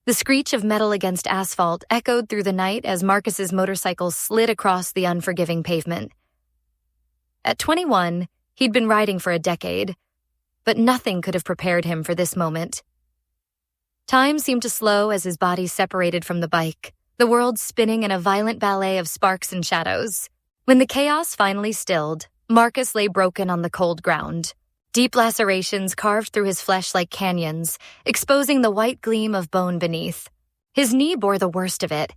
The screech of metal against asphalt echoed through the night as Marcus's motorcycle slid across the unforgiving pavement. At 21, he'd been riding for a decade, but nothing could have prepared him for this moment. Time seemed to slow as his body separated from the bike, the world spinning in a violent ballet of sparks and shadows. When the chaos finally stilled, Marcus lay broken on the cold ground. Deep lacerations carved through his flesh like canyons, exposing the white gleam of bone beneath. His knee bore the worst of it.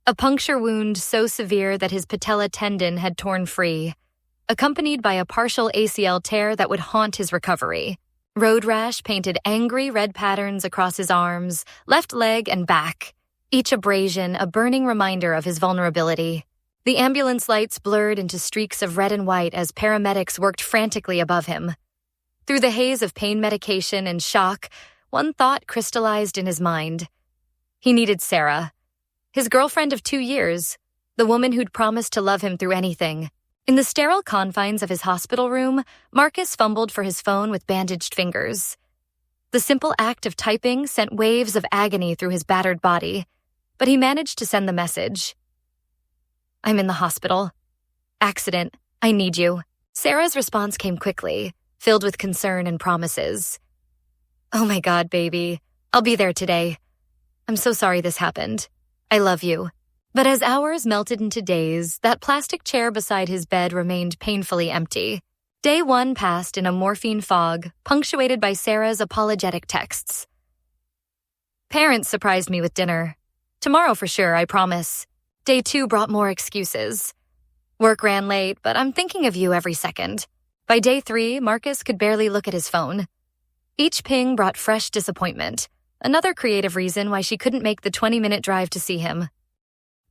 A puncture wound so severe that his patella tendon had torn free, accompanied by a partial ACL tear that would haunt his recovery. Road rash painted angry red patterns across his arms, left leg, and back, each abrasion a burning reminder of his vulnerability. The ambulance lights blurred into streaks of red and white as paramedics worked frantically above him. Through the haze of pain medication and shock, one thought crystallized in his mind. He needed Sarah, his girlfriend of 2 years, the woman who'd promised to love him through anything. In the sterile confines of his hospital room, Marcus fumbled for his phone with bandaged fingers. The simple act of typing sent waves of agony through his battered body, but he managed to send the message. "I'm in the hospital. Accident. I need you." Sarah's response came quickly, filled with concern and promises. "Oh my God, baby. I'll be there today. I'm so sorry this happened. I love you." But as hours melted into days, that plastic chair beside his bed remained painfully empty. Day 1 passed in a morphine fog, punctuated by Sarah's apologetic texts. "Parents surprised me with dinner. Tomorrow for sure, I promise." Day 2 brought more excuses. "Work ran late, but I'm thinking of you every second." By day 3, Marcus could barely look at his phone. Each ping brought fresh disappointment, another creative reason why she couldn't make the 20-minute drive to see him.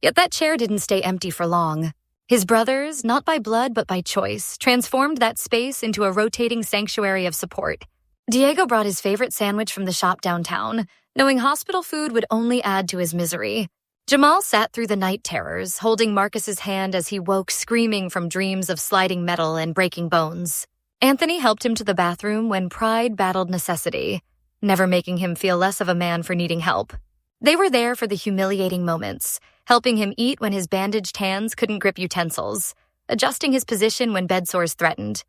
Yet that chair didn't stay empty for long. His brothers, not by blood but by choice, transformed that space into a rotating sanctuary of support. Diego brought his favorite sandwich from the shop downtown, knowing hospital food would only add to his misery. Jamal sat through the night terrors, holding Marcus's hand as he woke screaming from dreams of sliding metal and breaking bones. Anthony helped him to the bathroom when pride battled necessity, never making him feel less of a man for needing help. They were there for the humiliating moments, helping him eat when his bandaged hands couldn't grip utensils, adjusting his position when bed sores threatened,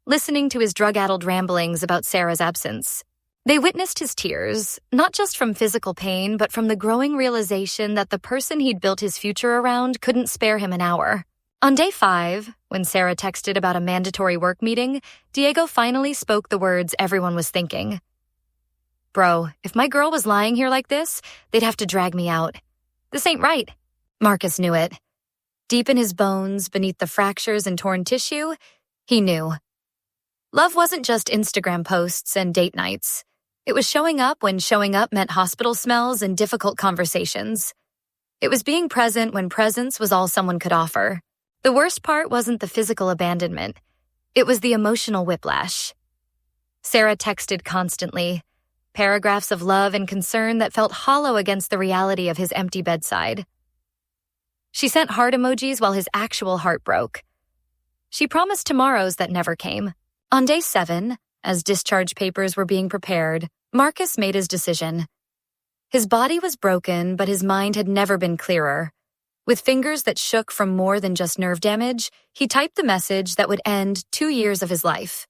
listening to his drug-addled ramblings about Sarah's absence. They witnessed his tears, not just from physical pain, but from the growing realization that the person he'd built his future around couldn't spare him an hour. On day 5, when Sarah texted about a mandatory work meeting, Diego finally spoke the words everyone was thinking. "Bro, if my girl was lying here like this, they'd have to drag me out. This ain't right." Marcus knew it. Deep in his bones, beneath the fractures and torn tissue, he knew. Love wasn't just Instagram posts and date nights. It was showing up when showing up meant hospital smells and difficult conversations. It was being present when presence was all someone could offer. The worst part wasn't the physical abandonment. It was the emotional whiplash. Sarah texted constantly, paragraphs of love and concern that felt hollow against the reality of his empty bedside. She sent heart emojis while his actual heart broke. She promised tomorrows that never came. On day 7, as discharge papers were being prepared, Marcus made his decision. His body was broken, but his mind had never been clearer. With fingers that shook from more than just nerve damage, he typed the message that would end 2 years of his life.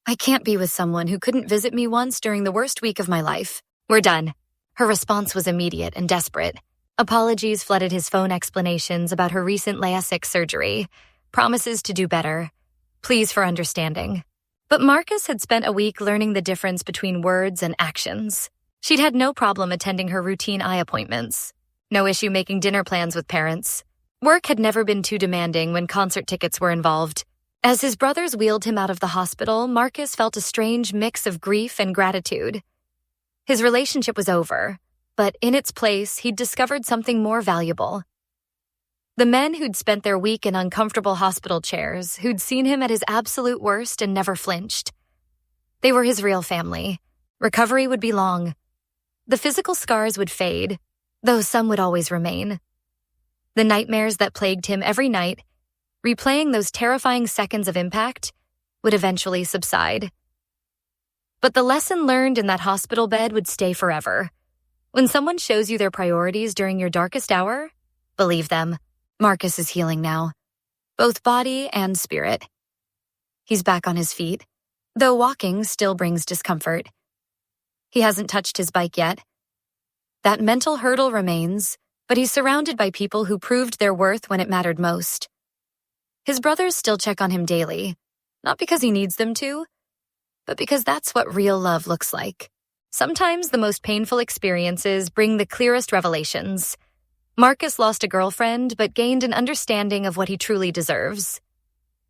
"I can't be with someone who couldn't visit me once during the worst week of my life. We're done." Her response was immediate and desperate. Apologies flooded his phone explanations about her recent LASIK surgery, promises to do better, pleas for understanding. But Marcus had spent a week learning the difference between words and actions. She'd had no problem attending her routine eye appointments. No issue making dinner plans with parents. Work had never been too demanding when concert tickets were involved. As his brothers wheeled him out of the hospital, Marcus felt a strange mix of grief and gratitude. His relationship was over, but in its place, he'd discovered something more valuable. The men who'd spent their week in uncomfortable hospital chairs, who'd seen him at his absolute worst and never flinched. They were his real family. Recovery would be long. The physical scars would fade, though some would always remain. The nightmares that plagued him every night, replaying those terrifying seconds of impact, would eventually subside. But the lesson learned in that hospital bed would stay forever. When someone shows you their priorities during your darkest hour, believe them. Marcus is healing now, both body and spirit. He's back on his feet, though walking still brings discomfort. He hasn't touched his bike yet. That mental hurdle remains, but he's surrounded by people who proved their worth when it mattered most. His brothers still check on him daily, not because he needs them to, but because that's what real love looks like. Sometimes the most painful experiences bring the clearest revelations. Marcus lost a girlfriend, but gained an understanding of what he truly deserves.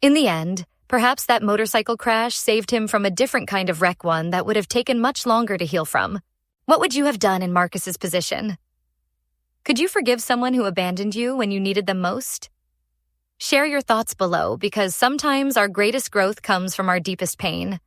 In the end, perhaps that motorcycle crash saved him from a different kind of wreck, one that would have taken much longer to heal from. What would you have done in Marcus's position? Could you forgive someone who abandoned you when you needed them most? Share your thoughts below, because sometimes our greatest growth comes from our deepest pain.